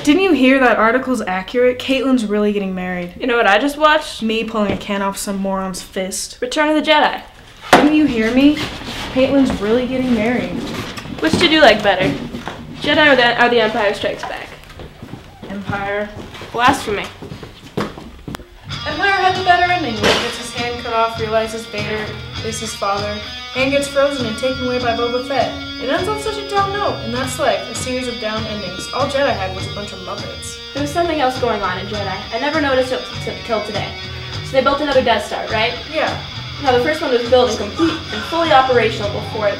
Didn't you hear that article's accurate? Caitlin's really getting married. You know what I just watched? Me pulling a can off some moron's fist. Return of the Jedi. Didn't you hear me? Caitlin's really getting married. Which did you like better? Jedi or the Empire Strikes Back? Empire. Blasphemy. Empire had the better ending. Luke gets his hand cut off, realizes Vader is his father. Hand gets frozen and taken away by Boba Fett. It ends on such a down note, and that's like a series of down endings. All Jedi had was a bunch of Muppets. There was something else going on in Jedi. I never noticed it till today. So they built another Death Star, right? Yeah. Now the first one was built and complete and fully operational before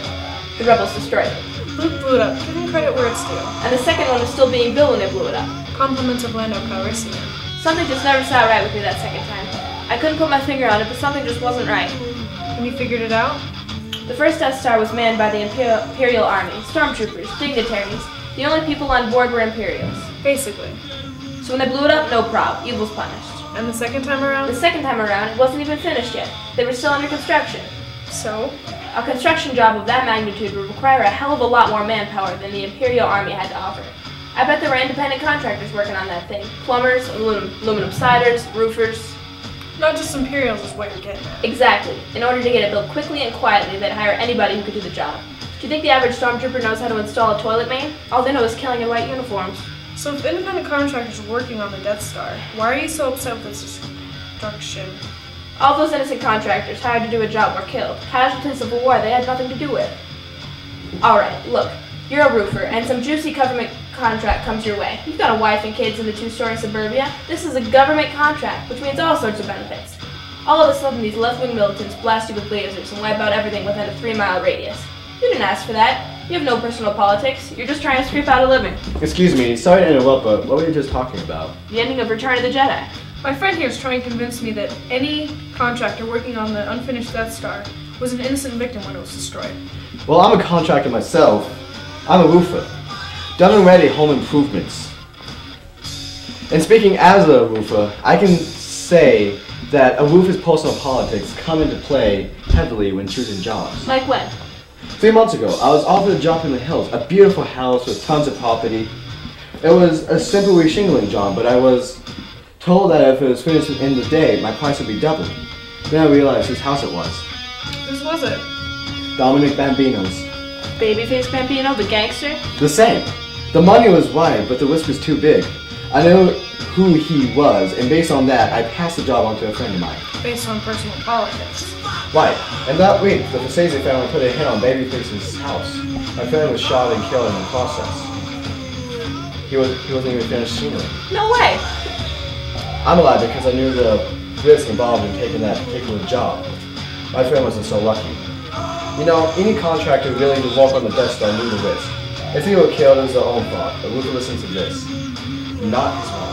the Rebels destroyed it. Luke blew it up. Give him credit where it's due. And the second one was still being built when they blew it up. Compliments of Lando Calrissian. Something just never sat right with me that second time. I couldn't put my finger on it, but something just wasn't right. And you figured it out? The first Death Star was manned by the Imperial Army, stormtroopers, dignitaries. The only people on board were Imperials. Basically. So when they blew it up, no prob. Evil's punished. And the second time around? The second time around, it wasn't even finished yet. They were still under construction. So? A construction job of that magnitude would require a hell of a lot more manpower than the Imperial Army had to offer. I bet there were independent contractors working on that thing. Plumbers, aluminum siders, roofers. Not just Imperials is what you're getting at. Exactly. In order to get it built quickly and quietly, they'd hire anybody who could do the job. Do you think the average stormtrooper knows how to install a toilet main? All they know is killing in white uniforms. So if independent contractors are working on the Death Star, why are you so upset with this destruction? All those innocent contractors hired to do a job were killed. Casualties of a war they had nothing to do with. Alright, look. You're a roofer, and some juicy government contract comes your way. You've got a wife and kids in the two-story suburbia. This is a government contract, which means all sorts of benefits. All of a sudden, these left-wing militants blast you with lasers and wipe out everything within a 3-mile radius. You didn't ask for that. You have no personal politics. You're just trying to scrape out a living. Excuse me, sorry to interrupt, but what were you just talking about? The ending of Return of the Jedi. My friend here is trying to convince me that any contractor working on the unfinished Death Star was an innocent victim when it was destroyed. Well, I'm a contractor myself. I'm a roofer. Done and ready home improvements. And speaking as a roofer, I can say that a roofer's personal politics come into play heavily when choosing jobs. Like when? 3 months ago, I was offered a job in the hills, a beautiful house with tons of property. It was a simple reshingling job, but I was told that if it was finished in the day, my price would be doubled. Then I realized whose house it was. Whose was it? Dominic Bambino's. Babyface Bambino, the gangster? The same. The money was right, but the risk was too big. I knew who he was, and based on that, I passed the job on to a friend of mine. Based on personal politics. Right. And that week, the Fasese family put a hit on Babyface's house. My friend was shot and killed in the process. He wasn't even finished shingling. No way! I'm alive because I knew the risk involved in taking that particular job. My friend wasn't so lucky. You know, any contractor willing to walk on the Death Star knew the risk. If he were killed, it was their own fault, but Luke listened to this. Not his fault.